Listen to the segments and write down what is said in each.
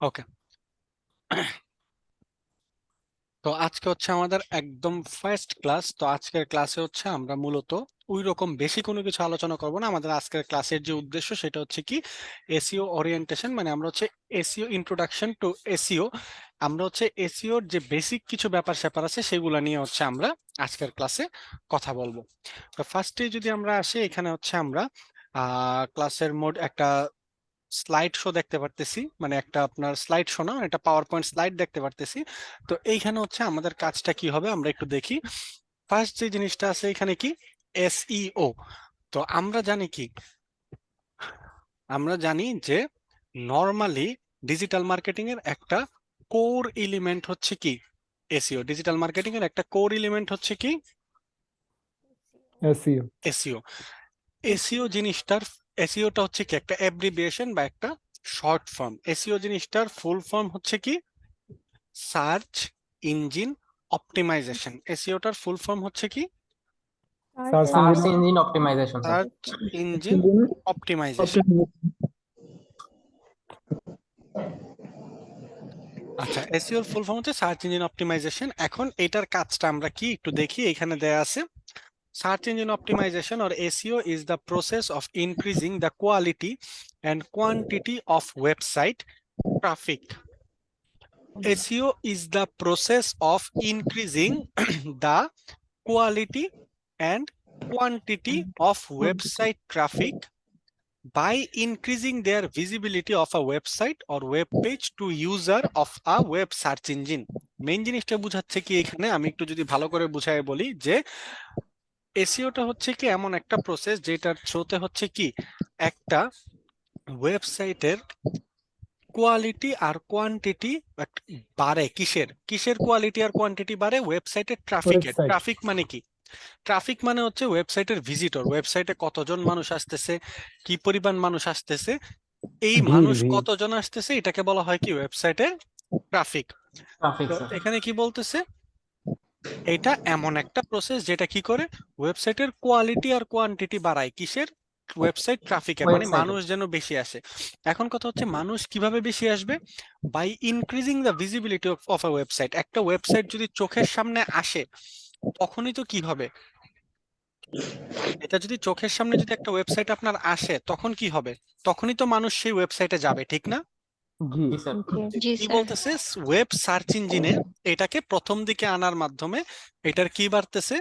ওকে, তো আজকে হচ্ছে আমাদের একদম ফার্স্ট ক্লাস। তো আজকের ক্লাসে হচ্ছে আমরা মূলত ওই রকম বেশি কোনো কিছু আলোচনা করব না। আমাদের আজকের ক্লাসের যে উদ্দেশ্য সেটা হচ্ছে কি এসইও ওরিয়েন্টেশন, মানে আমরা হচ্ছে এসইও ইন্ট্রোডাকশন টু এসইও। আমরা হচ্ছে এসইওর যে বেসিক কিছু ব্যাপার স্যাপার আছে সেগুলো নিয়ে হচ্ছে আমরা আজকের ক্লাসে কথা বলবো। তো ফার্স্টে যদি আমরা আসি, এখানে হচ্ছে আমরা ক্লাসের মোড একটা স্লাইড শো দেখতে পারতেছি, মানে একটা আপনার স্লাইড শো না, মানে একটা পাওয়ার পয়েন্ট স্লাইড দেখতে পারতেছি। তো এইখানে হচ্ছে আমাদের কাজটা কি হবে আমরা একটু দেখি। ফার্স্ট যে জিনিসটা আছে এখানে কি এসইও। তো আমরা জানি কি, আমরা জানি যে নর্মালি ডিজিটাল মার্কেটিং এর একটা কোর এলিমেন্ট হচ্ছে কি এসইও। ডিজিটাল মার্কেটিং এর একটা কোর এলিমেন্ট হচ্ছে কি এসইও। এসইও। এসইও জিনিসটার, এসইওটা হচ্ছে কি একটা অ্যাব্রিভিয়েশন বা একটা শর্ট ফর্ম। এসইও জিনিসটার ফুল ফর্ম হচ্ছে কি সার্চ ইঞ্জিন অপটিমাইজেশন। এসইওটার ফুল ফর্ম হচ্ছে কি search search engine engine optimisation sir. Search engine optimisation. আচ্ছা, এসইওর ফুল ফর্ম হচ্ছে সার্চ ইঞ্জিন অপটিমাইজেশন। এখন এটার কাজটা আমরা কি একটু দেখি, এখানে দেয়া আছে Search engine optimization or SEO is the process of increasing the quality and quantity of website traffic. SEO is the process of increasing the quality and quantity of website traffic by increasing their visibility of a website or web page to user of a web search engine. Main জিনিসটা বুঝাচ্ছে কি এখানে, আমি একটু যদি ভালো করে বুঝাই বলি যে এসইওটা হচ্ছে কি এমন একটা প্রসেস যেটার থ্রুতে হচ্ছে কি একটা ওয়েবসাইটের কোয়ালিটি আর কোয়ান্টিটি বাড়ে। কিসের কিসের কোয়ালিটি আর কোয়ান্টিটি বাড়ে? ওয়েবসাইটের ট্রাফিকের। ওয়েবসাইট। ট্রাফিক মানে কি? ট্রাফিক মানে হচ্ছে ওয়েবসাইটের ভিজিটর, ওয়েবসাইটে কতজন মানুষ আসতেছে, কি পরিমাণ মানুষ আসতেছে, এই মানুষ ভিড়। কতজন আসতেছে, এটাকে বলা হয় কি ওয়েবসাইটের ট্রাফিক। ট্রাফিক তো স্যার। এখানে কি বলতেছে, এটা এমন একটা প্রসেস যেটা কি করে ওয়েবসাইটের কোয়ালিটি আর কোয়ান্টিটি বাড়ায়। কিসের? ওয়েবসাইট ট্রাফিকের, মানে ওয়েবসাইটে মানুষ যেন বেশি আসে। এখন কথা হচ্ছে মানুষ কিভাবে বেশি আসবে? By increasing the visibility of a website. একটা ওয়েবসাইট যদি চোখের সামনে আসে তখনই তো কি হবে, এটা যদি চোখের সামনে যদি একটা ওয়েবসাইট আপনার আসে তখন কি হবে? তখনই তো মানুষ সেই ওয়েবসাইটে যাবে, ঠিক না? জি। জি স্যার। জি কি স্যার। বলতেছে, ওয়েব সার্চ ইঞ্জিনে এটাকে প্রথম দিকে আনার মাধ্যমে এটার কি বাড়তেছে?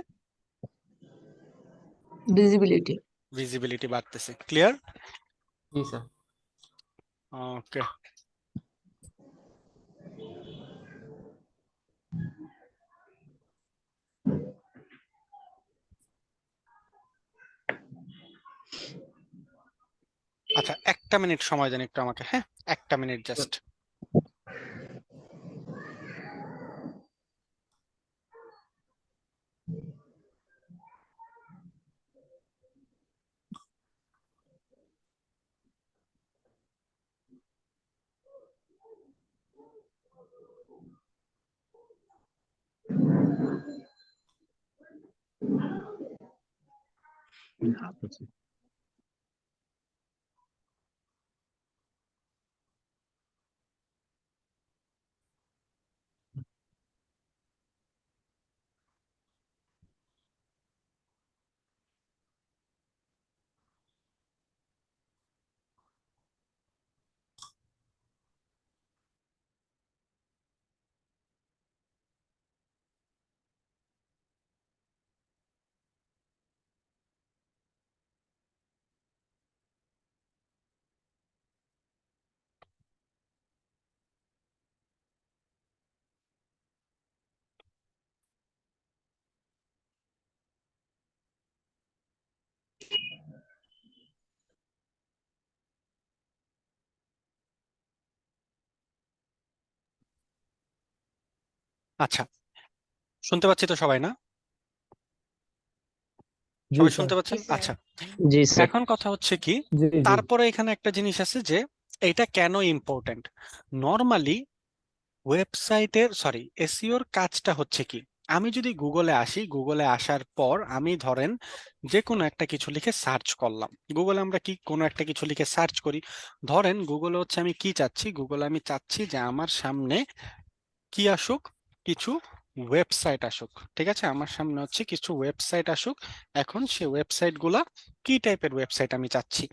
ভিজিবিলিটি। ভিজিবিলিটি বাড়তেছে। ক্লিয়ার? জি স্যার। ওকে, আচ্ছা একটা মিনিট সময় দেন একটু আমাকে, হ্যাঁ একটা মিনিট জাস্ট। আচ্ছা, শুনতে পাচ্ছি তো সবাই, না? জি সবাই স্যার। শুনতে পাচ্ছেন? আচ্ছা, জি স্যার। এখন কথা হচ্ছে কি, জি জি। তারপরে এখানে একটা জিনিস আছে যে এটা কেন ইম্পর্টেন্ট। নর্মালি ওয়েবসাইটের এসইওর কাজটা হচ্ছে কি, আমি যদি গুগলে আসি, গুগলে আসার পর আমি ধরেন যে কোনো একটা কিছু লিখে সার্চ করলাম। গুগলে আমরা কি কোনো একটা কিছু লিখে সার্চ করি, ধরেন গুগলে হচ্ছে আমি কি চাচ্ছি, গুগলে আমি চাচ্ছি যে আমার সামনে কি আসুক, কিছু ওয়েবসাইট আসুক। ঠিক আছে, আমার সামনে হচ্ছে কিছু ওয়েবসাইট আসুক। এখন সে ওয়েবসাইট গুলা কি টাইপের ওয়েবসাইট আমি চাচ্ছি।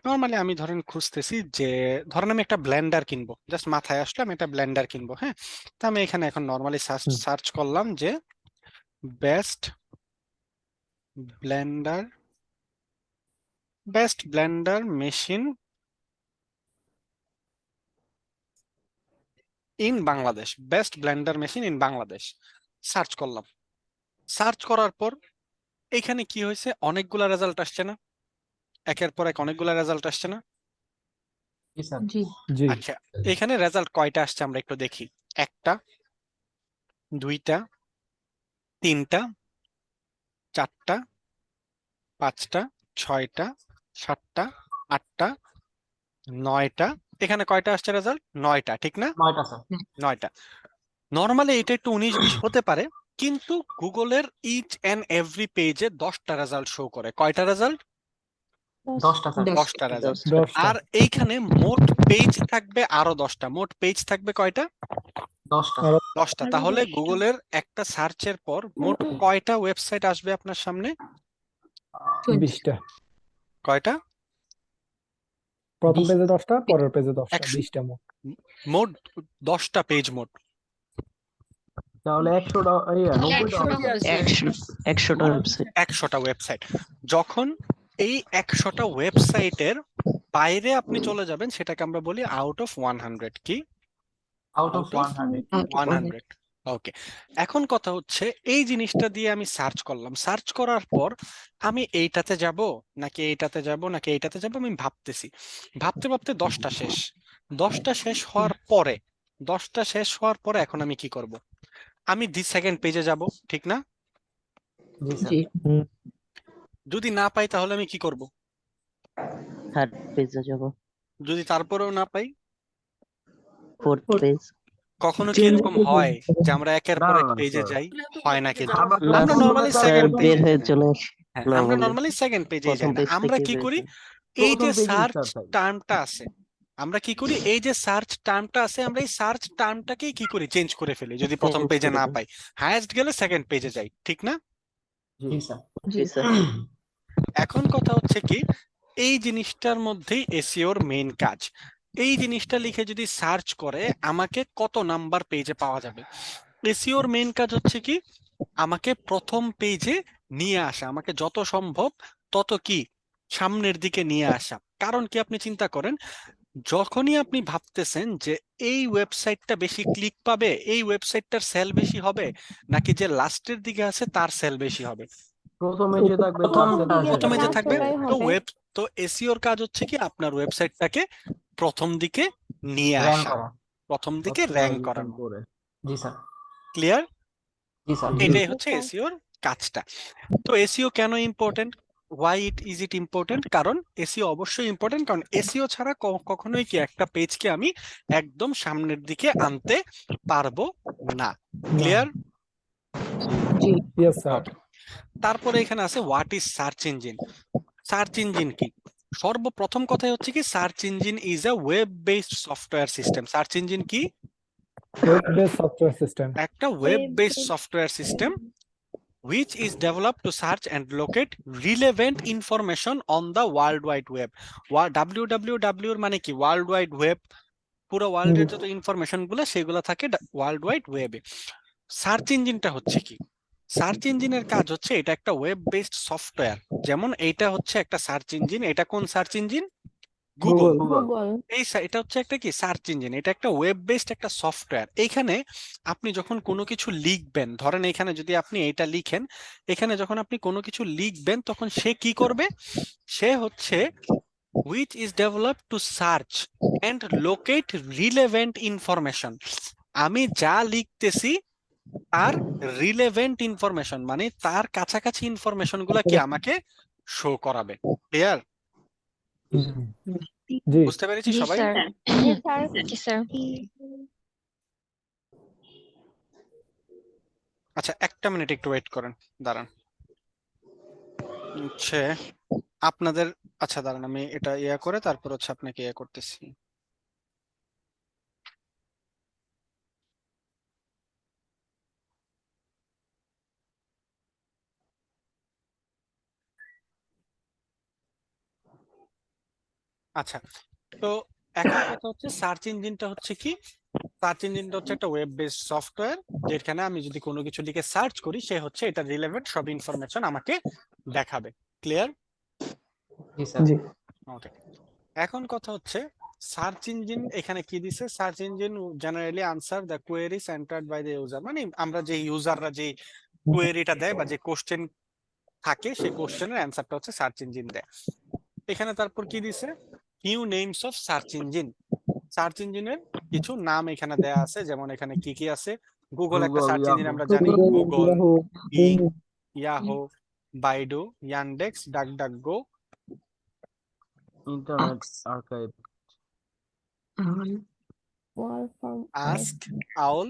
নর্মালি আমি ধরেন খুঁজতেছি যে, ধরেন আমি একটা ব্লেন্ডার কিনবো, জাস্ট মাথায় আসলে আমি একটা ব্লেন্ডার কিনবো। হ্যাঁ, তো আমি এখানে এখন নর্মালি হুম। সার্চ করলাম যে best Blender, best Blender machine in Bangladesh, best Blender machine in Bangladesh search করলাম। সার্চ করার পর এখানে কি হয়েছে, অনেকগুলা রেজাল্ট আসছে না, একের পর এক অনেকগুলা রেজাল্ট আসছে না। জি স্যার। জি জি আচ্ছা, এখানে রেজাল্ট কয়টা আসছে আমরা একটু দেখি। একটা, দুইটা, তিনটা, চারটা, পাঁচটা, ছয়টা, সাতটা, আটটা, নয়টা। এখানে কয়টা আসছে রেজাল্ট? নয়টা, ঠিক না? 9টা স্যার। নয়টা। নর্মালি এটা একটু 19-20 হতে পারে, কিন্তু গুগলের ইচ এন্ড এভরি পেজে 10টা রেজাল্ট শো করে। কয়টা রেজাল্ট? 10টা স্যার। 10টা রেজাল্ট। 10টা আর এইখানে মোট পেজ থাকবে আরো 10টা। মোট পেজ থাকবে কয়টা? 10টা। আরো 10টা। তাহলে গুগলের একটা সার্চের পর মোট কয়টা ওয়েবসাইট আসবে আপনার সামনে? 20টা। কয়টা? প্রথম 20 পেজে 10টা, পরের পেজে 10টা, 100 20টা মোট। মোট 10টা পেজ মোট। তাহলে 100টা 90টা একশোটা ওয়েবসাইট 100টা ওয়েবসাইট। যখন এই 100টা ওয়েবসাইটের বাইরে আপনি চলে যাবেন, সেটাকে আমরা বলি আউট অফ 100। কি? Out of Out of 100। 100। ওকে, এখন কথা হচ্ছে এই জিনিসটা দিয়ে আমি সার্চ করলাম, সার্চ করার পর আমি এইটাতে যাব নাকি এইটাতে যাব নাকি এইটাতে যাব, আমি ভাবতেছি। ভাবতে ভাবতে 10টা শেষ। 10টা শেষ হওয়ার পরে, 10টা শেষ হওয়ার পরে এখন আমি কি করব? আমি সেকেন্ড পেজে যাব, ঠিক না? জি স্যার। জি হুম। যদি না পাই তাহলে আমি কি করব? থার্ড পেজে যাব যদি তারপরেও না পাই? ফোর্থ পেজ কখনো কি এরকম হয় যে আমরা একের পর না, এক না, পেজে স্যার। যাই? হয় না কিন্তু। আমরা না আমরা নর্মালি স্যার সেকেন্ড বের পেজে হয়ে যাই। চলে আসি হ্যাঁ, না আমরা বলে নর্মালি সেকেন্ড পেজে প্রথম যাই না, পেজ আমরা থেকে কি বের করি, হই। এই যে প্রথম পেজে সার্চ স্যার। টার্মটা আছে, আমরা কি করি, এই যে সার্চ টার্মটা আছে, আমরা এই সার্চ টার্মটাকেই কি করি, চেঞ্জ করে ফেলি যদি প্রথম চেঞ্জ পেজে করে না দিই। পাই। হায়েস্ট গেলে সেকেন্ড পেজে যাই, ঠিক না? জি স্যার। জি স্যার এখন কথা হচ্ছে কি, এই জিনিসটার মধ্যেই এসইওর মেইন কাজ। এই জিনিসটা লিখে যদি সার্চ করে আমাকে কত নাম্বার পেজে পাওয়া যাবে। এসইওর মেইন কাজ হচ্ছে কি, আমাকে প্রথম পেজে নিয়ে আসা, আমাকে যত সম্ভব তত কি সামনের দিকে নিয়ে আসা। কারণ কি, আপনি চিন্তা করেন, যখনই আপনি ভাবতেছেন যে এই ওয়েবসাইটটা বেশি ক্লিক পাবে, এই ওয়েবসাইটটার সেল বেশি হবে, নাকি যে লাস্টের দিকে আছে তার সেল বেশি হবে? প্রথমে যে থাকবে প্রথম তার দিকে প্রথমে যে last থাকবে। ওটাই তো হবে। তো এসইওর কাজ হচ্ছে কি, আপনার ওয়েবসাইটটাকে প্রথম দিকে নিয়ে র্যাঙ্ক আসা, করা, প্রথম দিকে র্যাঙ্ক করানো। করে। জি স্যার। ক্লিয়ার? জি স্যার। এটাই হচ্ছে এসইওর কাজটা। তো এসইও কেন important? Why is it important? কারণ এসইও অবশ্যই ইম্পর্টেন্ট, কারণ এসইও ছাড়া কখনোই কি একটা পেজকে আমি একদম সামনের দিকে আনতে পারবো না। ক্লিয়ার? জি ইয়েস স্যার। ওকে, তারপরে এখানে আছে what is search engine. Search engine কি? সর্বপ্রথম কথাই হচ্ছে কি, search engine is a web based software system. Search engine কি? Web base software system. একটা web based software system which is developed to search and locate relevant information on the world wide web. www এর মানে কি? World wide web. পুরো ওয়ার্ল্ডের যত information গুলো সেগুলো থাকে ওয়ার্ল্ড ওয়াইড ওয়েবে। সার্চ ইঞ্জিনটা হচ্ছে কি? সার্চ ইঞ্জিনের কাজ হচ্ছে, এটা একটা ওয়েব বেসড সফটওয়্যার। যেমন এইটা হচ্ছে একটা সার্চ ইঞ্জিন। এটা কোন search engine? Google. Google. Google এটা হচ্ছে একটা কি সার্চ ইঞ্জিন, এটা একটা ওয়েব বেসড একটা সফটওয়্যার। এইখানে আপনি যখন কোনো কিছু লিখবেন, ধরেন এখানে যদি আপনি এটা লিখেন, এখানে যখন আপনি কোনো কিছু লিখবেন তখন সে কি করবে? সে হচ্ছে which is developed to search and locate relevant information. আমি যা লিখতেছি তার রিলেভেন্ট ইনফরমেশন, মানে তার কাছাকাছি ইনফরমেশন গুলা কি আমাকে শো করাবে। ক্লিয়ার? জি বুঝতে পেরেছি জি সবাই? স্যার জি স্যার জি স্যার আচ্ছা, একটা মিনিট একটু ওয়েট করেন, দাঁড়ান। হচ্ছে আপনাদের, আচ্ছা দাঁড়ান, আমি এটা ইয়া করে তারপর হচ্ছে আপনাকে ইয়া করতেছি। আচ্ছা, তো এখন কথা হচ্ছে সার্চ ইঞ্জিনটা হচ্ছে কি, সার্চ ইঞ্জিনটা হচ্ছে একটা ওয়েব বেসড সফটওয়্যার, যেখানে আমি যদি কোনো কিছু লিখে সার্চ করি, সে হচ্ছে এটা রিলেভেন্ট সব ইনফরমেশন আমাকে দেখাবে। ক্লিয়ার? জি স্যার। জি ওকে, এখন কথা হচ্ছে সার্চ ইঞ্জিন এখানে কি দিছে, search engine generally answer the queries entered by the user, মানে আমরা যে ইউজাররা যে কোয়েরিটা দেয় বা যে কোশ্চেন থাকে, সেই কোশ্চেনের অ্যান্সারটা হচ্ছে সার্চ ইঞ্জিন দেয়। এখানে তারপর কি দিছে, new names of search engine, search ইঞ্জিনের কিছু নাম এখানে দেয়া আছে, যেমন এখানে কি কি আছে, গুগল একটা গুগল, সার্চ ইঞ্জিন, ইয়াহু, আমরা জানি Google, Yahoo Bing, Yahoo, Baidu, Yandex, DuckDuckGo, Internet Archive, Ask, Owl,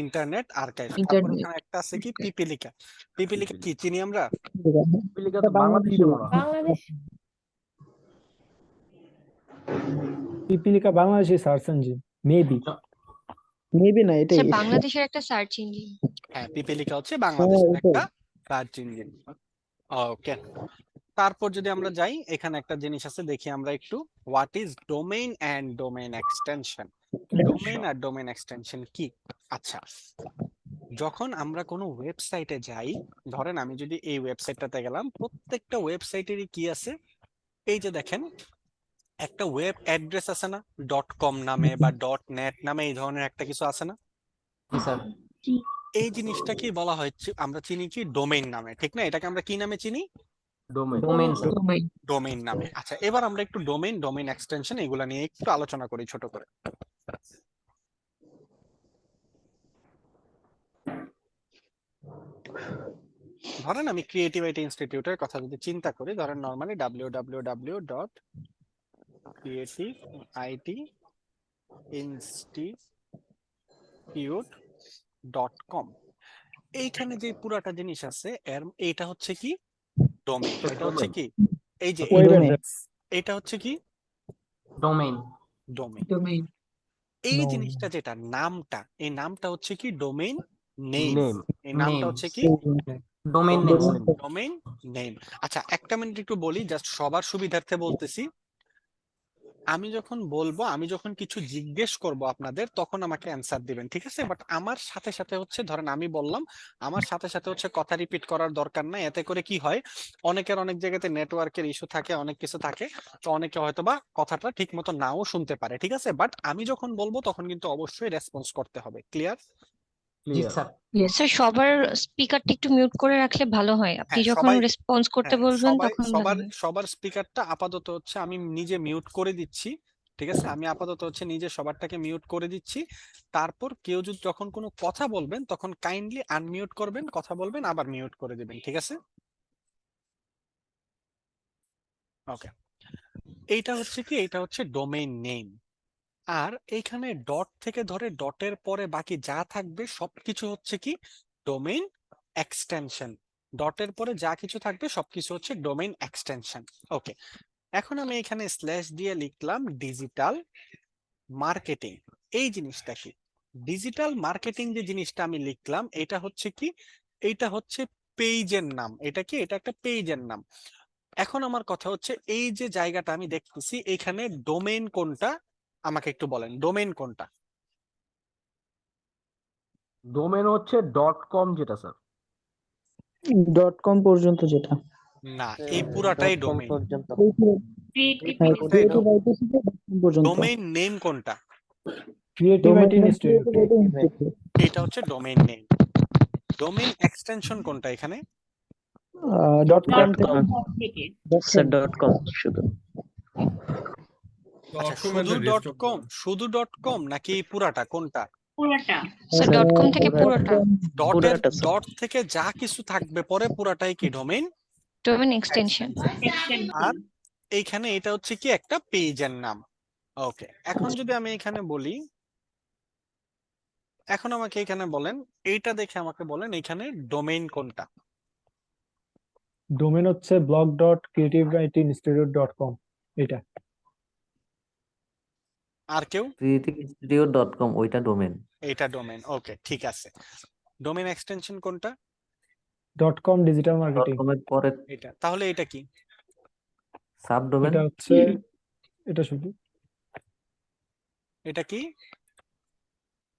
Internet Archive. তারপর এখানে একটা আছে কি পিপিলিকা, পিপিলিকা কি চিনি আমরা? পিপিলিকা তো বাংলাদেশে মনে হয়। পিপিলিকা বাংলাদেশি সার্চ ইঞ্জিন মেবি না এটাই আচ্ছা, বাংলাদেশের একটা সার্চ ইঞ্জিন। হ্যাঁ, পিপিলিকা হচ্ছে বাংলাদেশের ওটাই। একটা সার্চ ইঞ্জিন। ওকে, তারপর যদি আমরা যাই, এখানে একটা জিনিস আছে, দেখি আমরা একটু, what is domain and domain extension. Domain আর ডোমেইন এক্সটেনশন কি? আচ্ছা, যখন আমরা কোনো ওয়েবসাইটে যাই, ধরেন আমি যদি এই ওয়েবসাইটটাতে গেলাম, প্রত্যেকটা ওয়েবসাইটেরই কি আছে, এই যে দেখেন একটা ওয়েব অ্যাড্রেস আছে না, .com নামে বা .net নামে, এই ধরনের একটা কিছু আছে না? জি স্যার। এই জিনিসটাকে বলা হয়, আমরা চিনি কি ডোমেইন নামে, ঠিক না? এটাকে আমরা কি নামে চিনি? ডোমেইন। ডোমেইন নামে। আচ্ছা, এবার আমরা একটু ডোমেইন, ডোমেইন এক্সটেনশন এগুলা নিয়ে একটু আলোচনা করি ছোট করে। ধরেন আমি ক্রিয়েটিভ আইটি ইনস্টিটিউটের কথা যদি চিন্তা করি, ধরেন নরমালি www.creativeitinstitute.com, এইখানে যে পুরাটা জিনিস আছে, এইটা হচ্ছে কি ডোমেইন, এটা হচ্ছে কি, এই যে ওয়েব এইটা, অ্যাড্রেস এটা হচ্ছে কি ডোমেইন। ডোমেইন। এই জিনিসটা যেটা নামটা, এই নামটা হচ্ছে কি ডোমেইন নেম, নেম। এই নামটা নেম। হচ্ছে কি ডোমেইন নেম। Domain name. আচ্ছা, একটা মিনিট একটু বলি, জাস্ট সবার সুবিধার্থে বলতেছি, আমি যখন বলবো, আমি যখন কিছু জিজ্ঞেস করব আপনাদের, তখন আমাকে অ্যান্সার দিবেন, ঠিক আছে? বাট আমার সাথে সাথে হচ্ছে, ধরেন আমি বললাম, আমার সাথে সাথে হচ্ছে কথা রিপিট করার দরকার নাই। এতে করে কি হয়, অনেকের অনেক জায়গাতে নেটওয়ার্কের ইস্যু থাকে, অনেক কিছু থাকে, তো অনেকে হয়তো বা কথাটা ঠিক মতো নাও শুনতে পারে, ঠিক আছে? বাট আমি যখন বলবো তখন কিন্তু অবশ্যই রেসপন্স করতে হবে। ক্লিয়ার? জি স্যার। স্যার, সবার স্পিকারটা একটু মিউট করে রাখলে ভালো হয়। আপনি হ্যাঁ, যখন সবাই, রেসপন্স করতে হ্যাঁ, বলবেন সবাই, তখন ভালো সবার হয়। সবার স্পিকারটা আপাতত হচ্ছে আমি নিজে মিউট করে দিচ্ছি, ঠিক আছে? আমি আপাতত হচ্ছে নিজে সবারটাকে মিউট করে দিচ্ছি। তারপর কেউ যদি যখন কোনো কথা বলবেন, তখন কাইন্ডলি আনমিউট করবেন, কথা বলবেন, আবার মিউট করে দিবেন, ঠিক আছে? ওকে, এইটা হচ্ছে কি, এটা হচ্ছে ডোমেইন নেম। আর এইখানে ডট থেকে ধরে ডটের পরে বাকি যা থাকবে সবকিছু হচ্ছে কি ডোমেইন এক্সটেনশন। ডটের পরে যা কিছু থাকবে সবকিছু হচ্ছে ডোমেইন এক্সটেনশন। ওকে, এখন আমি এখানে স্ল্যাশ দিয়ে লিখলাম ডিজিটাল মার্কেটিং। এই জিনিসটা কি, ডিজিটাল মার্কেটিং যে জিনিসটা আমি লিখলাম, এটা হচ্ছে কি, এইটা হচ্ছে পেজের নাম। এটা কি, এটা একটা পেজের নাম। এখন আমার কথা হচ্ছে, এই যে জায়গাটা আমি দেখতেছি, এখানে ডোমেইন কোনটা, আমাকে একটু বলেন ডোমেইন কোনটা? ডোমেইন হচ্ছে .com যেটা স্যার। .com পর্যন্ত যেটা না, এই পুরাটাই ডোমেইন। পর্যন্ত ডোমেইন নেম কোনটা? ক্রিয়েটিভ আইটি ইনস্টিটিউট এটা হচ্ছে ডোমেইন নেম। ডোমেইন এক্সটেনশন কোনটা এখানে? .com থেকে স্যার .com শুধু আচ্ছা, শুধু .com, শুধু .com নাকি পুরাটা, কোনটা? স্যার, .com থেকে পুরোটা ডটের পুরাটা স্যার। ডট থেকে যা কিছু থাকবে পরে পুরাটাই কি ডোমেইন। Domain extension. আর এইখানে এটা হচ্ছে কি একটা পেজের নাম। ওকে, এখন যদি আমি এখানে বলি, এখন আমাকে এখানে বলেন, এইটা দেখে আমাকে বলেন এখানে ডোমেইন কোনটা? ডোমেন হচ্ছে blog.creativewritinginstitute.com এটা। আর কেউ? creativeinstitute.com ওইটা ডোমেন। এইটা ডোমেইন, ওকে ঠিক আছে। ডোমেইন এক্সটেনশন কোনটা? .com digital marketing. .com এর পরে এটা, তাহলে এটা কি? সাবডোমেন। এটা হচ্ছে এটা শুধু এটা কি?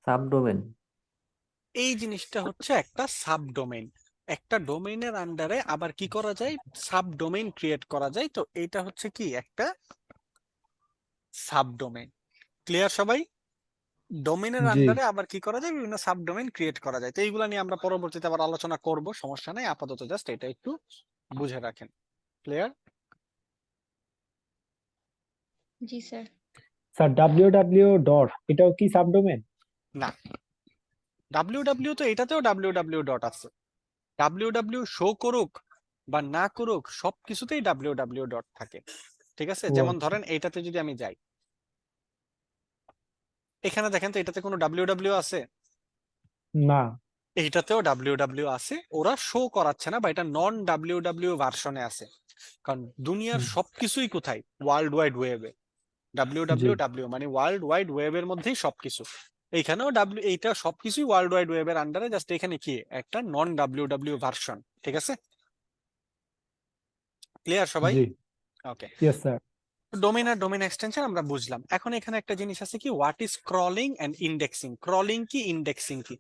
সাবডোমেন। এই জিনিসটা হচ্ছে একটা সাবডোমেইন। একটা ডোমেইনের আন্ডারে আবার কি করা যায়? সাবডোমেইন ক্রিয়েট করা যায়। তো এটা হচ্ছে কি একটা সাবডোমেইন। ক্লিয়ার সবাই? ডোমেইনের জি আন্ডারে আবার কি করা যায়? বিভিন্ন সাবডোমেইন ক্রিয়েট করা যায়। তো এইগুলা নিয়ে আমরা পরবর্তীতে আবার আলোচনা করব, সমস্যা নাই। আপাতত জাস্ট এটা একটু বুঝে রাখেন। ক্লিয়ার? জি স্যার। স্যার www ডট এটাও কি সাবডোমেন? না, ডাব্লিউ তো এটাতেও ডাব্লিউ ডট আছে। ডাব্লিউ শো করুক বা না করুক সবকিছুতেই ডাব্লিউ ডট থাকে। ঠিক আছে, ও যেমন আচ্ছা। ধরেন এইটাতে যদি আমি যাই, এখানে দেখেন তো এটাতে কোনো ডাব্লিউ আছে? না। এইটাতেও ডাব্লিউ আছে, ওরা শো করাচ্ছে না বা এটা নন ডাব্লিউ ভার্সনে আছে। কারণ দুনিয়ার হুম, সবকিছুই কোথায়? ওয়ার্ল্ড ওয়াইড ওয়েবে। জি ডাব্লিউ মানে ওয়ার্ল্ড ওয়াইড ওয়েবের মধ্যেই সবকিছু। এইখানেও এইটা সবকিছুই ওয়ার্ল্ড ওয়াইড ওয়েবের আন্ডারে, জাস্ট এখানে কি একটা নন ডাব্লিউ ভার্সন। ঠিক আছে, ক্লিয়ার সবাই? জি ওকে, ইয়েস স্যার। ডোমেইন আর ডোমেইন এক্সটেনশন আমরা বুঝলাম। এখন এখানে একটা জিনিস আছে কি, what is crawling and indexing. Crawling কি, ইন্ডেক্সিং কি?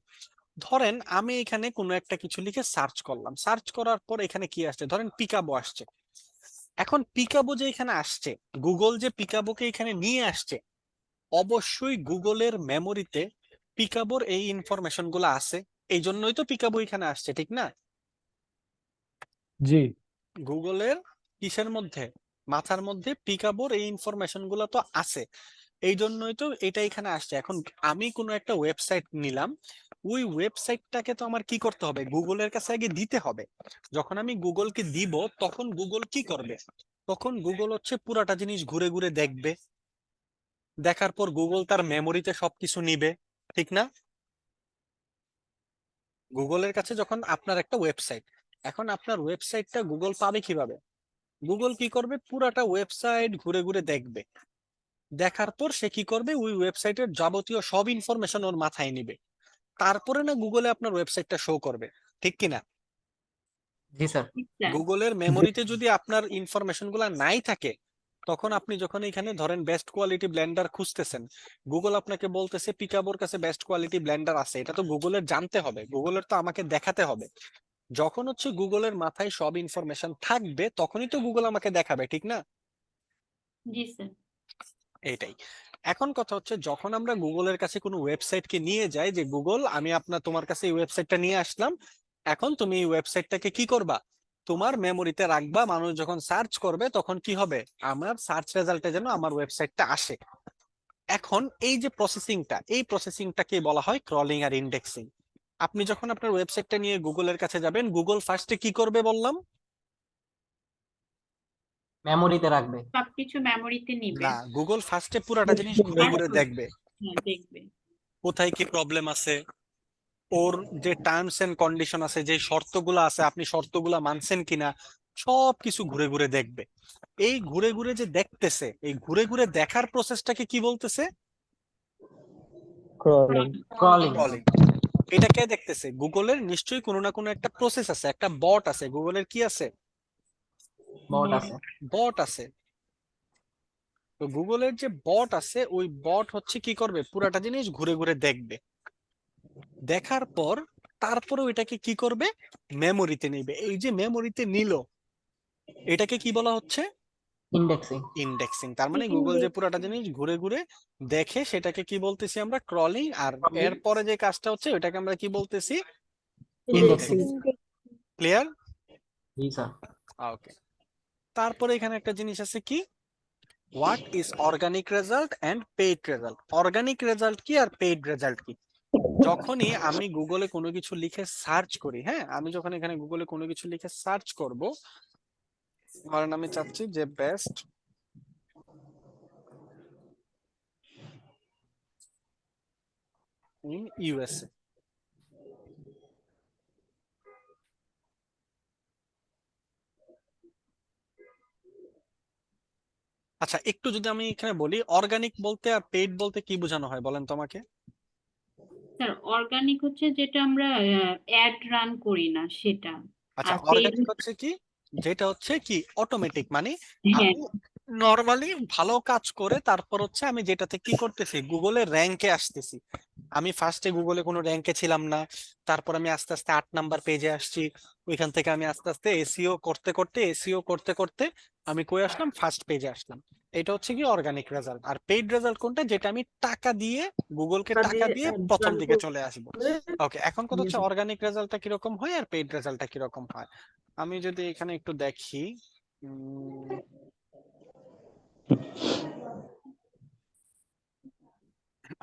ধরেন আমি এখানে কোনো একটা কিছু লিখে সার্চ করলাম, সার্চ করার পর এখানে কি আসছে? ধরেন পিকাবো আসছে। এখন পিকাবো যে এখানে আসছে, গুগল যে পিকাবোকে এখানে নিয়ে আসছে, অবশ্যই গুগলের মেমোরিতে পিকাবোর এই ইনফরমেশন গুলো আছে। এই জন্যই তো পিকাবো এখানে আসছে, ঠিক না? জি গুগলের কিসের মধ্যে, মাথার মধ্যে পিকাবোর এই ইনফরমেশন গুলো তো আছে। এই জন্যই তো এটা এখানে আসছে। এখন আমি কোনো একটা ওয়েবসাইট নিলাম, ওই ওয়েবসাইটটাকে তো আমার কি করতে হবে? গুগলের কাছে আগে দিতে হবে। যখন আমি গুগলকে দিব তখন গুগল কি করবে? তখন গুগল হচ্ছে পুরাটা জিনিস ঘুরে ঘুরে দেখবে। দেখার পর গুগল তার মেমোরিতে সবকিছু নিবে, ঠিক না? গুগলের কাছে যখন আপনার একটা ওয়েবসাইট, এখন আপনার ওয়েবসাইটটা গুগল পাবে কিভাবে? গুগল কি করবে? পুরাটা ওয়েবসাইট ঘুরে ঘুরে দেখবে। দেখার পর সে কি করবে? ওই ওয়েবসাইটের যাবতীয় সব ইনফরমেশন ওর মাথায় নিবে। তারপরে না গুগলে আপনার ওয়েবসাইটটা শো করবে, ঠিক কিনা? জি স্যার। গুগলের জি মেমোরিতে যদি আপনার ইনফরমেশন গুলা নাই থাকে, তখন আপনি যখন এখানে ধরেন বেস্ট কোয়ালিটি ব্লেন্ডার খুঁজতেছেন, গুগল আপনাকে বলতেছে পিকাবোর কাছে বেস্ট কোয়ালিটি ব্লেন্ডার আছে। এটা তো গুগলের জানতে হবে, গুগলের তো আমাকে দেখাতে হবে। যখন হচ্ছে গুগলের মাথায় সব ইনফরমেশন থাকবে তখনই তো গুগল আমাকে দেখাবে, ঠিক না? জি স্যার। এইটাই। এখন কথা হচ্ছে, যখন আমরা গুগলের কাছে কোনো ওয়েবসাইটকে নিয়ে যাই যে গুগল আমি তোমার কাছে এই ওয়েবসাইটটা নিয়ে আসলাম, এখন তুমি এই ওয়েবসাইটটাকে কি করবা? তোমার মেমোরিতে রাখবা। মানুষ যখন সার্চ করবে তখন কি হবে? আমার সার্চ রেজাল্টে যেন আমার ওয়েবসাইটটা আসে। এখন এই যে প্রসেসিংটা, এই প্রসেসিংটাকে বলা হয় ক্রলিং আর ইন্ডেক্সিং। আপনি যখন আপনার ওয়েবসাইটটা নিয়ে গুগলের কাছে যাবেন, গুগল ফার্স্টে কি করবে বললাম? মেমোরিতে রাখবে। সবকিছু মেমোরিতে নিবে না, গুগল ফার্স্টে পুরাটা জিনিস ঘুরে ঘুরে তারপর দেখবে দেখবে। কোথায় কি প্রবলেম আছে। ওর যে টার্মস এন্ড কন্ডিশন আছে, যে শর্তগুলো আছে, আপনি শর্তগুলো মানছেন কিনা, সবকিছু ঘুরে ঘুরে দেখবে। এই ঘুরে ঘুরে যে দেখতেছে, এই ঘুরে ঘুরে দেখার প্রসেসটাকে কি বলতেছে? ক্রলিং। ক্রলিং। ক্রলিং। এটা কে দেখতেছে? গুগলের নিশ্চয়ই কোনো না কোনো একটা প্রসেস আছে, একটা বট আছে। গুগলের কি আছে? বট আছে। বট আছে। তো গুগলের যে বট আছে, ওই বট হচ্ছে কি করবে? পুরাটা জিনিস ঘুরে ঘুরে দেখবে। দেখার পর তারপরে ওইটাকে কি করবে? মেমোরিতে নেবে। এই যে মেমোরিতে নিল, এটাকে কি বলা হচ্ছে? ইন্ডেক্সিং। ইন্ডেক্সিং। তার মানে গুগল যে পুরাটা জিনিস ঘুরে ঘুরে দেখে, সেটাকে কি বলতেছি আমরা? ক্রলিং। আর এরপরে যে কাজটা হচ্ছে ওইটাকে আমরা কি বলতেছি? ইন্ডেক্সিং। ক্লিয়ার? জি স্যার। ওকে। তারপরে এখানে একটা জিনিস আছে কি, what is organic result and paid result. Organic result কি আর পেইড রেজাল্ট কি? যখনই আমি গুগলে কোনো কিছু লিখে সার্চ করি, হ্যাঁ, আমি যখন এখানে গুগলে কোনো কিছু লিখে সার্চ করব, ধরেন আমি চাচ্ছি যে বেস্ট in USA. আচ্ছা, একটু যদি আমি এখানে বলি, অর্গানিক বলতে আর পেইড বলতে কি বোঝানো হয় বলেন তো আমাকে? স্যার অর্গানিক হচ্ছে যেটা আমরা অ্যাড রান করি না সেটা। আচ্ছা, আর পেইড অর্গানিক হচ্ছে কি, যেটা হচ্ছে কি অটোমেটিক, মানে হ্যাঁ আমি নর্মালি ভালো কাজ করে তারপর হচ্ছে আমি যেটাতে কি করতেছি, গুগলে র্যাঙ্কে আসতেছি। আমি ফার্স্টে গুগলে কোনো র্যাঙ্কে ছিলাম না, তারপর আমি আস্তে আস্তে 8 নাম্বার পেজে আসছি, ওইখান থেকে আমি আস্তে আস্তে এসইও করতে করতে আমি কই আসলাম, ফার্স্ট পেজে আসলাম। এটা হচ্ছে কি অর্গানিক রেজাল্ট। আর পেইড রেজাল্ট কোনটা, যেটা আমি টাকা দিয়ে, গুগলকে টাকা দিয়ে প্রথম দিকে চলে আসবো। ওকে, এখন কথা হচ্ছে অর্গানিক রেজাল্টটা কিরকম হয় আর পেইড রেজাল্টটা কিরকম হয়। আমি যদি এখানে একটু দেখি,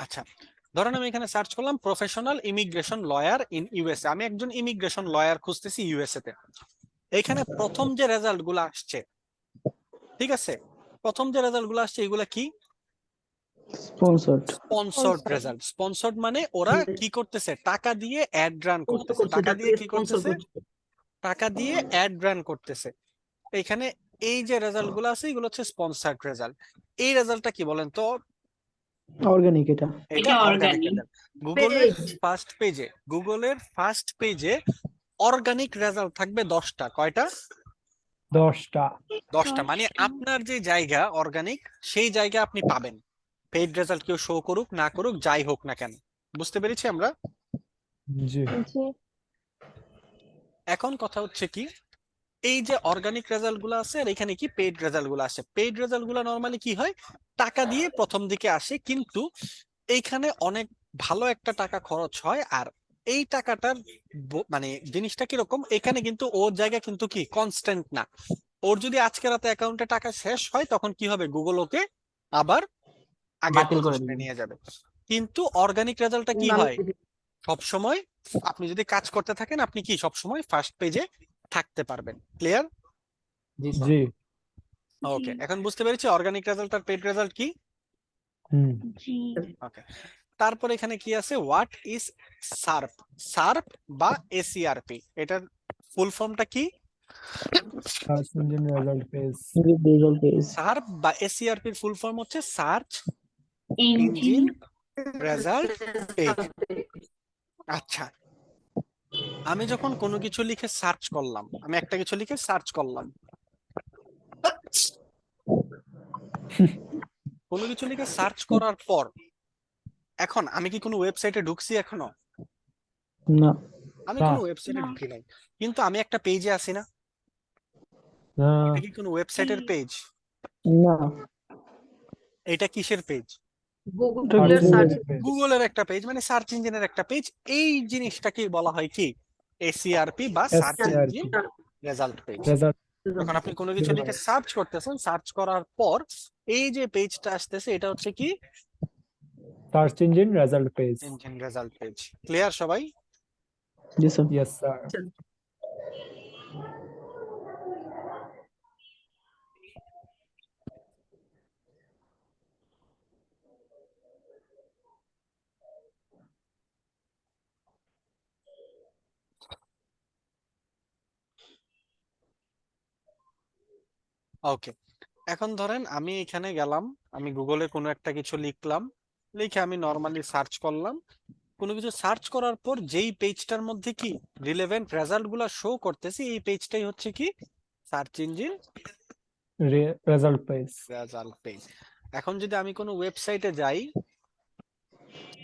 আচ্ছা, ধরেন আমি এখানে সার্চ করলাম professional immigration lawyer in USA. আমি একজন ইমিগ্রেশন লয়ার খুঁজতেছি ইউএসএ তে। এখানে প্রথম যে রেজাল্ট গুলো আসছে, ঠিক আছে, প্রথম যে রেজাল্ট গুলো আসছে এগুলা কি? Sponsored. Sponsored result. স্পন্সর্ড মানে ওরা কি করতেছে, টাকা দিয়ে অ্যাড রান করতেছে। টাকা দিয়ে কি করতেছে? টাকা দিয়ে অ্যাড রান করতেছে। এখানে এই যে রেজাল্ট গুলো আছে এগুলো হচ্ছে স্পন্সর্ড রেজাল্ট। এই রেজাল্টটা কি বলেন তো? Organic এটা। এটা এটা অর্গানিক organic। রেজাল্ট। গুগলের ফার্স্ট পেজে অর্গানিক রেজাল্ট থাকবে 10টা। কয়টা? 10টা। 10টা, মানে আপনার যে জায়গা অর্গানিক, সেই জায়গা আপনি পাবেন। পেইড রেজাল্ট কেউ শো করুক না করুক, যাই হোক না কেন। বুঝতে পেরেছি আমরা? জি। এখন কথা হচ্ছে কি, এই যে অর্গানিক রেজাল্ট গুলো আছে আর এখানে কি পেইড রেজাল্ট গুলো আসে। পেইড রেজাল্ট গুলো নর্মালি কি হয়, টাকা দিয়ে প্রথম দিকে আসে, কিন্তু এইখানে অনেক ভালো একটা টাকা খরচ হয়। আর এই টাকাটার মানে জিনিসটা কিরকম, এখানে কিন্তু ওর জায়গা কিন্তু কি কনস্ট্যান্ট না। ওর যদি আজকে রাতে অ্যাকাউন্টে টাকা শেষ হয় তখন কি হবে, গুগল ওকে আবার আগের বাতিল করে পজিশনে দিবে। নিয়ে যাবে। কিন্তু অর্গানিক রেজাল্টটা কি হয়, সব সময় আপনি যদি কাজ করতে থাকেন আপনি কি সব সময় ফার্স্ট পেজে থাকতে পারবেন। ক্লিয়ার? জি স্যার। জি। ওকে, এখন বুঝতে পেরেছি অর্গানিক রেজাল্ট আর পেইড রেজাল্ট কি। হুম। জি। ওকে, তারপর এখানে কি আছে, হোয়াট ইজ সার্প? সার্প বা এসইআরপি, এটার ফুল ফর্মটা কি? Search engine result page. SERP বা এসইআরপির ফুল ফর্ম হচ্ছে search engine engine result page. আচ্ছা, আমি যখন কোনো কিছু লিখে সার্চ করলাম, আমি একটা কিছু লিখে সার্চ করলাম, কোনো কিছু লিখে সার্চ করার পর এখন আমি কি কোনো ওয়েবসাইটে ঢুকছি এখনো? না। আমি না। কোনো ওয়েবসাইটে ঢুকি নাই, কিন্তু আমি একটা পেজে আছি না? না। এটা কি কোনো ওয়েবসাইটের পেজ? না। এটা কিসের পেজ? Search engine page. গুগলের একটা পেজ, মানে সার্চ ইঞ্জিনের একটা পেজ। এই জিনিসটাকে বলা হয় কি, এসইআরপি বা search SCRP. Engine result page. Result. যখন আপনি কোনো কিছু লিখে সার্চ করতেছেন, সার্চ করার পর এই যে পেজটা আসতেছে এটা হচ্ছে কি Search engine result page. Engine result page. Clear সবাই? Yes, sir. ওকে, এখন ধরেন আমি এখানে গেলাম, আমি গুগলে কোনো একটা কিছু লিখলাম, লিখে আমি নর্মালি সার্চ করলাম। কোনো কিছু সার্চ করার পর যেই পেজটার মধ্যে কি রিলেভেন্ট রেজাল্ট গুলা শো করতেছে, এই পেজটাই হচ্ছে কি search engine Result page. Result page. এখন যদি আমি কোনো ওয়েবসাইটে যাই,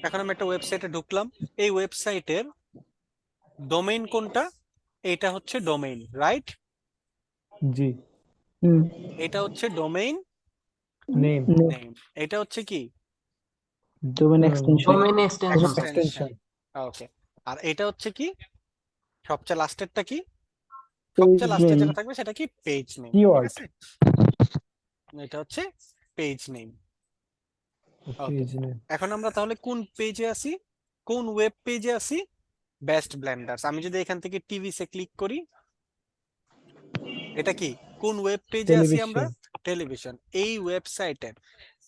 এখন আমি একটা ওয়েবসাইটে ঢুকলাম, এই ওয়েবসাইটের ডোমেইন কোনটা? এটা হচ্ছে ডোমেইন, রাইট? জি। এটা হচ্ছে ডোমেইন Name. নেম। এটা হচ্ছে কি Domain extension. Domain extension. Extension. ওকে, আর এটা হচ্ছে কি সবচেয়ে লাস্টেরটা কি, Page সবচেয়ে লাস্টে name. যেটা থাকবে সেটা কি পেজ নেম। Keyword. এটা হচ্ছে পেজ নেম। Page name. এখন আমরা তাহলে কোন পেজে আছি, কোন ওয়েব পেজে আছি? Best blenders. আমি যদি এখান থেকে টিভিসে ক্লিক করি, এটা কি কোন ওয়েব পেজে আছি আমরা? Television. টেলিভিশন। এই ওয়েবসাইটের,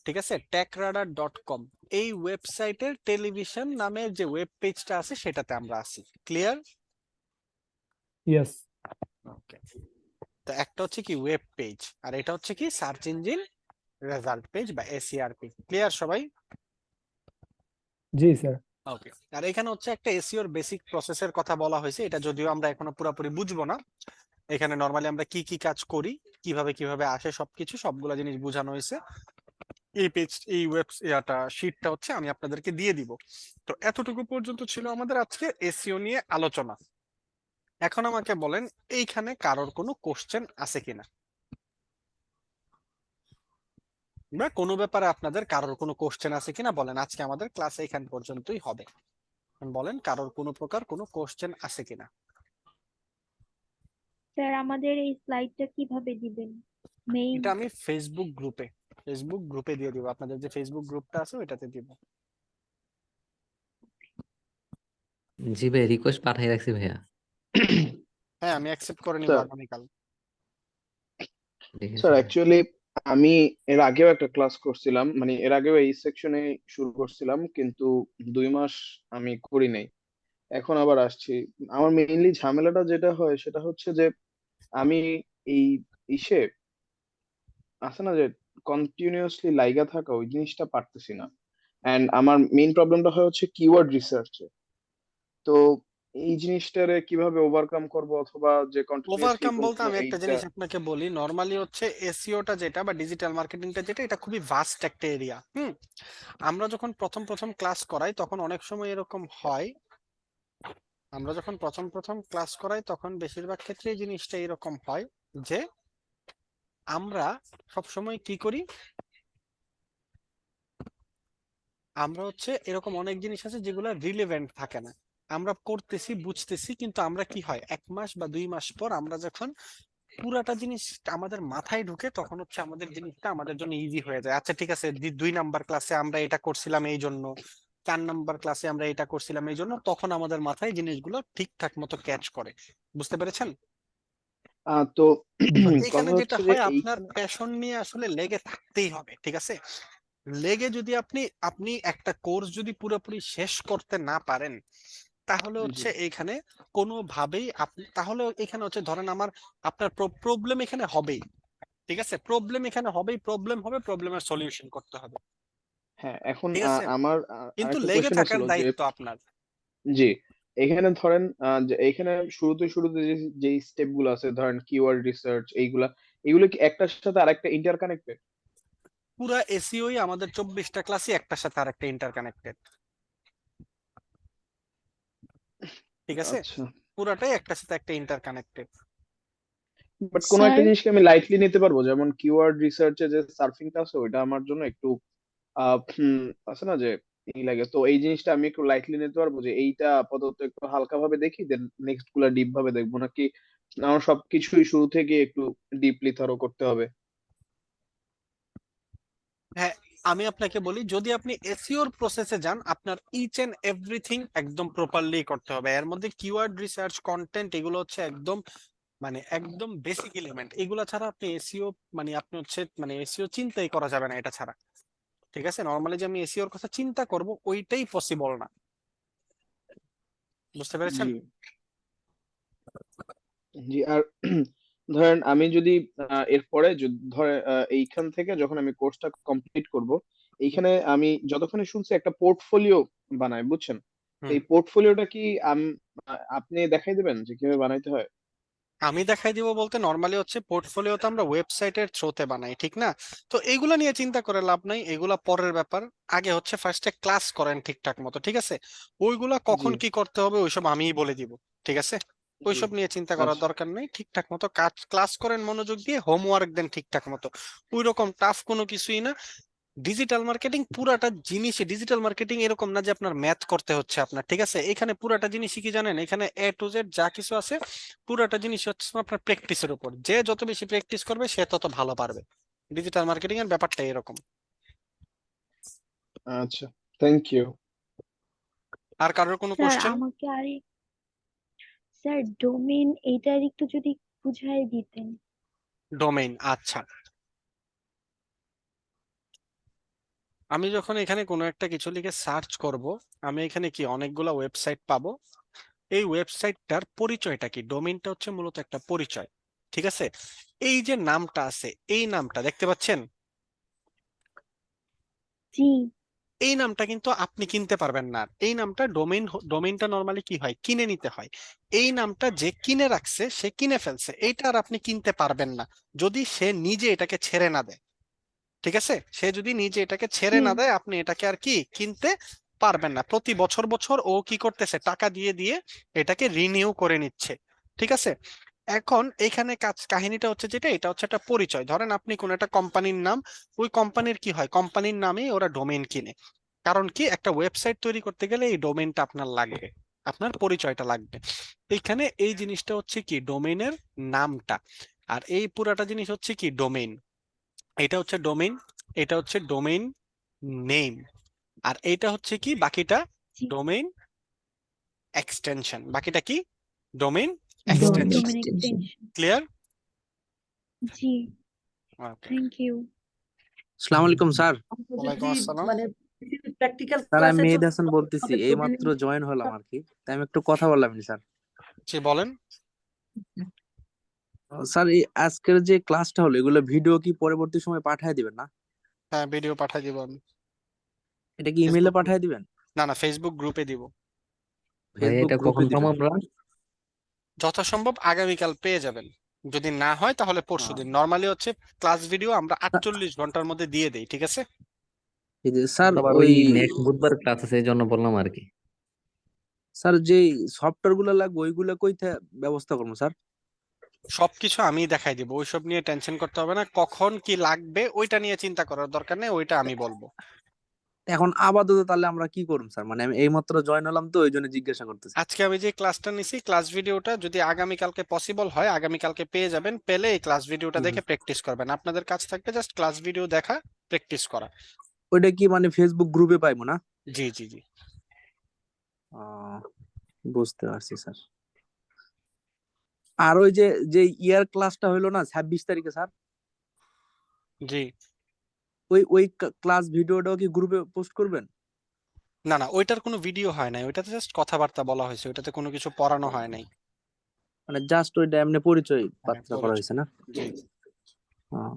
ঠিক আছে, techradar.com, এই ওয়েবসাইটের টেলিভিশন নামের যে ওয়েব পেজটা আছে সেটাতে আমরা আছি। ক্লিয়ার? Yes. ওকে, তো একটা হচ্ছে কি ওয়েব পেজ, আর এটা হচ্ছে কি সার্চ ইঞ্জিন রেজাল্ট পেজ বা এসইআরপি। ক্লিয়ার সবাই? জি স্যার। ওকে, আর এখানে হচ্ছে একটা এসইওর বেসিক প্রসেসের কথা বলা হয়েছে, এটা যদিও আমরা এখনো পুরোপুরি বুঝবো না। এখানে নরমালি আমরা কি কি কাজ করি, কিভাবে কিভাবে আসে, সবকিছু সবগুলা জিনিস বোঝানো হয়েছে। এই পেজ, এই ওয়েব শিটটা হচ্ছে আমি আপনাদেরকে দিয়ে দিব। তো এতটুকু পর্যন্ত ছিল আমাদের আজকে এসইও নিয়ে আলোচনা। এখন আমাকে বলেন এইখানে কারোর কোনো কোশ্চেন আছে কিনা, বা কোনো ব্যাপারে আপনাদের কারোর কোনো কোশ্চেন আছে কিনা বলেন। আজকে আমাদের ক্লাস এইখান পর্যন্তই হবে। বলেন কারোর কোনো প্রকার কোনো কোশ্চেন আছে কিনা। স্যার আমাদের এই স্লাইডটা কিভাবে দিবেন? মেইন এটা আমি ফেসবুক গ্রুপে দিয়ে দিব, আপনাদের যে ফেসবুক গ্রুপটা আছে ওইটাতে দিব। জি ভাই, রিকোয়েস্ট পাঠাই রাখছি ভাইয়া। হ্যাঁ, আমি অ্যাকসেপ্ট করে নিব স্যার আগামীকাল। দেখেছি স্যার ভাই। অ্যাকচুয়ালি আমি এর আগেও একটা ক্লাস করছিলাম, মানে এর আগেও এই সেকশনে শুরু করছিলাম, কিন্তু 2 মাস আমি করি নাই। এখন আবার আসছি। আমার মেইনলি ঝামেলাটা যেটা হয় সেটা হচ্ছে যে আমি এই ইসে আছে না যে কন্টিনিউয়াসলি লাইগা থাকা, ওই জিনিসটা পারতেছি না। এন্ড আমার মেইন প্রবলেমটা হয় হচ্ছে কিওয়ার্ড রিসার্চে। তো এই জিনিসটারে কিভাবে ওভারকাম করব, অথবা যে কন্টিনিউয়াসলি ওভারকাম বলতে আমি একটা এইটা। জিনিস আপনাকে বলি, নরমালি হচ্ছে এসইওটা যেটা বা ডিজিটাল মার্কেটিংটা যেটা, এটা খুবই ভাস্ট একটা এরিয়া। আমরা যখন প্রথম প্রথম ক্লাস করাই তখন অনেক সময় এরকম হয়, আমরা যখন প্রথম প্রথম ক্লাস করাই তখন বেশিরভাগ ক্ষেত্রে এই জিনিসটা এরকম হয় যে আমরা সব সময় কি করি, আমরা হচ্ছে এরকম অনেক জিনিস আছে যেগুলো রিলেভেন্ট থাকে না। আমরা করতেছি বুঝতেছি, কিন্তু আমরা কি হয় 1 মাস বা 2 মাস পর আমরা যখন পুরাটা জিনিস আমাদের মাথায় ঢুকে তখন হচ্ছে আমাদের জিনিসটা আমাদের জন্য ইজি হয়ে যায়। আচ্ছা ঠিক আছে, 2 নাম্বার ক্লাসে আমরা এটা করছিলাম এই জন্য, 4 নাম্বার ক্লাসে আমরা এটা করছিলাম এই জন্য, তখন আমাদের মাথায় জিনিসগুলো ঠিকঠাক মতো ক্যাচ করে। বুঝতে পেরেছেন? তো তো জি। এখানে কথা যেটা হচ্ছে যে হয় আপনার এইখানে। প্যাশন নিয়ে আসলে লেগে থাকতেই হবে, ঠিক আছে? লেগে যদি আপনি আপনি একটা কোর্স যদি পুরোপুরি শেষ করতে না পারেন, তাহলে জি। হচ্ছে এখানে কোনোভাবেই আপনি, তাহলে এখানে হচ্ছে ধরেন আমার আপনার প্রবলেম এখানে হবেই, ঠিক আছে? প্রবলেম এখানে হবেই, প্রবলেম হবে, প্রবলেমের সলিউশন করতে হবে, হ্যাঁ, এখন ঠিক আছে? আমার কিন্তু আরেকটা লেগে কোশ্চেন থাকার ছিল যে, দায়িত্ব আপনার। জি, এখানে ধরেন যে এখানে শুরুতে যে স্টেপ গুলো আছে, ধরেন কিওয়ার্ড রিসার্চ, এইগুলা এগুলো কি একটার সাথে আরেকটা ইন্টার কানেক্টেড? পুরা এসইওই আমাদের 24টা ক্লাসই একটার সাথে আরেকটা ইন্টারকানেক্টেড, ঠিক আছে? আচ্ছা, পুরাটাই একটার সাথে একটা ইন্টারকানেক্টেড। বাট কোনো একটা স্যার জিনিসকে আমি লাইটলি নিতে পারবো, যেমন কিওয়ার্ড রিসার্চে যে সার্ফিংটা আছে ওইটা আমার জন্য একটু আছে না যে ই লাগে, তো এই জিনিসটা আমি একটু লাইটলি নিতে পারবো, যে এইটা আপাতত একটু হালকা ভাবে দেখি, দেন নেক্সট গুলা ডিপ ভাবে দেখবো, নাকি আমার সবকিছুই শুরু থেকে একটু ডিপলি থরো করতে হবে? হ্যাঁ, আমি আপনাকে বলি, যদি আপনি এসইওর প্রসেসে যান আপনার ইচ এন্ড এভরিথিং একদম প্রপারলি করতে হবে। এর মধ্যে কিওয়ার্ড রিসার্চ, কন্টেন্ট, এগুলো হচ্ছে একদম মানে একদম বেসিক এলিমেন্ট। এগুলো ছাড়া আপনি এসইও মানে আপনি হচ্ছে মানে এসইও চিন্তাই করা যাবে না এটা ছাড়া, ঠিক আছে? নরমালি যে আমি এসইওর কথা চিন্তা করব ওইটাই পসিবল না। বুঝতে পেরেছেন? জি। জি, আর ধরেন আমি যদি এরপরে ধরে এইখান থেকে যখন আমি কোর্সটা কমপ্লিট করব, এইখানে আমি যতক্ষণ শুনছি একটা পোর্টফোলিও বানায়, বুঝছেন? তো হুম, এই পোর্টফোলিওটা কি আপনি দেখাই দিবেন যে কিভাবে বানাইতে হয়? আমি দেখাই দিব বলতে নরমালি হচ্ছে পোর্টফোলিও তো আমরা ওয়েবসাইটের থ্রুতে বানাই, ঠিক না? তো এইগুলা নিয়ে চিন্তা করে লাভ নাই, এগুলা পরের ব্যাপার। আগে হচ্ছে ফার্স্টে ক্লাস করেন ঠিকঠাক মতো, ঠিক আছে? ওইগুলা জি। কখন কি করতে হবে ওইসব আমিই বলে দিব, ঠিক আছে? জি। ওইসব নিয়ে চিন্তা করার আচ্ছা। দরকার নেই। ঠিকঠাক মতো কাজ ক্লাস করেন মনোযোগ দিয়ে, হোমওয়ার্ক দেন ঠিকঠাক মতো। ওই রকম টাফ কোনো কিছুই না। ডিজিটাল মার্কেটিং পুরাটা জিনিসই, ডিজিটাল মার্কেটিং এরকম না যে আপনার ম্যাথ করতে হচ্ছে আপনার, ঠিক আছে? এখানে পুরাটা জিনিসই কি জানেন, এখানে এ টু জেড যা কিছু আছে পুরাটা জিনিস হচ্ছে আপনার প্র্যাকটিসের উপর। যে যত বেশি প্র্যাকটিস করবে সে তত ভালো পারবে। ডিজিটাল মার্কেটিং এর ব্যাপারটা এরকম। আচ্ছা, থ্যাংক ইউ। আর কারোর কোনো স্যার কোশ্চেন? আমাকে স্যার ডোমেইন এইটার একটু যদি বুঝাই দিতেন। ডোমেইন, আচ্ছা। আমি যখন এখানে কোনো একটা কিছু লিখে সার্চ করব, আমি এখানে কি অনেকগুলো ওয়েবসাইট পাবো। এই ওয়েবসাইটটার পরিচয়টা কি, ডোমেইনটা হচ্ছে মূলত একটা পরিচয়, ঠিক আছে। এই যে নামটা আছে, এই নামটা দেখতে পাচ্ছেন, জি এই নামটা কিন্তু আপনি কিনতে পারবেন না। এই নামটা ডোমেইনটা নরমালি কি হয়, কিনে নিতে হয়। এই নামটা যে কিনে রাখছে সে কিনে ফেলছে, এইটা আর আপনি কিনতে পারবেন না যদি সে নিজে এটাকে ছেড়ে না দেয়, ঠিক আছে। সে যদি নিজে এটাকে ছেড়ে জি না দেয়, আপনি এটাকে আর কি কিনতে পারবেন না। প্রতি বছর বছর ও কি করতেছে, টাকা দিয়ে দিয়ে এটাকে রিনিউ করে নিচ্ছে, ঠিক আছে। এখন এখানে কাহিনীটা হচ্ছে যেটা, এটা হচ্ছে একটা পরিচয়। ধরেন আপনি কোন একটা কোম্পানির নাম, ওই কোম্পানির কি হয়, কোম্পানির নামেই ওরা ডোমেইন কিনে। কারণ কি, একটা ওয়েবসাইট তৈরি করতে গেলে এই ডোমেইনটা আপনার লাগবে, আপনার পরিচয়টা লাগবে। এখানে এই জিনিসটা হচ্ছে কি ডোমেইনের নামটা, আর এই পুরাটা জিনিস হচ্ছে কি ডোমেইন। এটা হচ্ছে ডোমেইন, এটা হচ্ছে ডোমেইন নেম, আর এইটা হচ্ছে কি বাকিটা জি ডোমেইন এক্সটেনশন। বাকিটা কি domain Domain extension. Domain extension. Extension. Clear? জি ওকে, থ্যাংক ইউ। আসসালামু আলাইকুম স্যার। ওয়ালাইকুম আসসালাম। প্র্যাকটিক্যাল স্যার আমি ক্লাসে মেহেদি হাসান বলতেছি, এইমাত্র জয়েন হলাম আর কি, তাই আমি একটু কথা বললাম স্যার। জি বলেন। স্যার এই আজকের যে ক্লাসটা হলো, এগুলো ভিডিও কি পরবর্তী সময় পাঠিয়ে দিবেন না? হ্যাঁ, ভিডিও পাঠিয়ে দিব আমি। এটা কি ইমেলে ফেসবুক গ্রুপ, পাঠিয়ে দিবেন? না না, ফেসবুক গ্রুপে দিব। ভাই ফেসবুক এটা গ্রুপে কখন পাবো দিবেন? আমরা? যথাসম্ভব আগামীকাল পেয়ে যাবেন, যদি না হয় তাহলে পরশুদিন। নরমালি হচ্ছে ক্লাস ভিডিও আমরা 48 ঘন্টার মধ্যে দিয়ে দেই, ঠিক আছে। এই যে স্যার আবার ওই ওই নেক্সট বুধবার ক্লাস আছে, এই জন্য বললাম আর কি। স্যার যে সফটওয়্যার গুলো লাগবে ওইগুলো কইতে ব্যবস্থা করবো স্যার? সবকিছু আমি দেখাই দিব, ওইসব নিয়ে টেনশন করতে হবে না। কখন কি লাগবে ওইটা নিয়ে চিন্তা করার দরকার নেই, ওইটা আমি বলবো। এখন আপাতত তাহলে আমরা কি করব স্যার? মানে আমি এইমাত্র জয়েন হলাম তো, ওই জন্য জিজ্ঞাসা করতেছি। আজকে আমি যে ক্লাসটা নিছি, ক্লাস ভিডিওটা যদি আগামীকালকে পসিবল হয়, আগামীকালকে পেয়ে যাবেন। পেলে এই ক্লাস ভিডিওটা দেখে প্র্যাকটিস করবেন। আপনাদের কাজ থাকবে জাস্ট ক্লাস ভিডিও দেখা, প্র্যাকটিস করা। ওইটা কি মানে ফেসবুক গ্রুপে পাইবো না? জি জি জি। আহ, বুঝতে পারছি স্যার। আর ওই যে যে ইয়ার ক্লাসটা হইলো না 26 তারিখে স্যার, জি, ওই ক্লাস ভিডিওটাও কি গ্রুপে পোস্ট করবেন? না না, ওইটার কোনো ভিডিও হয় নাই, ওইটাতে জাস্ট কথাবার্তা বলা হয়েছে, ওইটাতে কোনো কিছু পড়ানো হয় নাই। মানে জাস্ট ওইটা এমনি পরিচয় হ্যাঁ, বার্তা করা হয়েছে না? জি। আহ,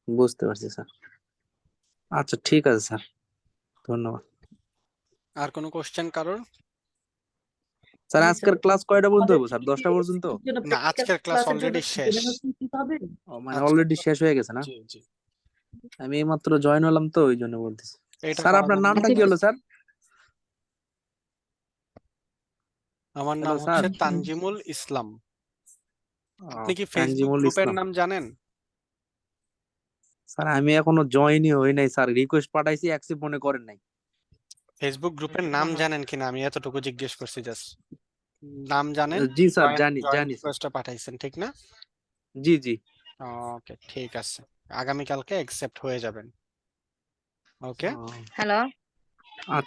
বুঝতে পারছি স্যার। আচ্ছা ঠিক আছে স্যার, ধন্যবাদ। আর কোনো কোশ্চেন কারোর? স্যার আজকের ক্লাস কয়টা পর্যন্ত হইব স্যার? 10টা পর্যন্ত? না, আজকের ক্লাস অলরেডি শেষ। মানে আজকে- অলরেডি শেষ হয়ে গেছে না? জি জি। আমি এইমাত্র জয়েন হলাম তো, ওই জন্য বলতেছি। এটা স্যার করা আপনার যাবে না। নামটা কি হলো স্যার? আমার হ্যালো নাম স্যার। হচ্ছে তানজিমুল ইসলাম। আপনি কি ফেসবুক তানজিমুল গ্রুপের ইসলাম। নাম জানেন? স্যার আমি এখনো জয়েনই হই নাই স্যার, রিকোয়েস্ট পাঠাইছি, অ্যাকসেপ্ট মনে করেন নাই। ফেসবুক গ্রুপের নাম জানেন কিনা আমি এতটুকু জিজ্ঞেস করছি জাস্ট। নাম জানেন? জি স্যার, জয়েন জানি জয়েন জানি স্যার। রিকোয়েস্টটা পাঠাইছেন, ঠিক না? জি জি। ওকে, ঠিক আছে। আগামীকালকে অ্যাকসেপ্ট হয়ে যাবেন। ওকে। আহ, হ্যালো।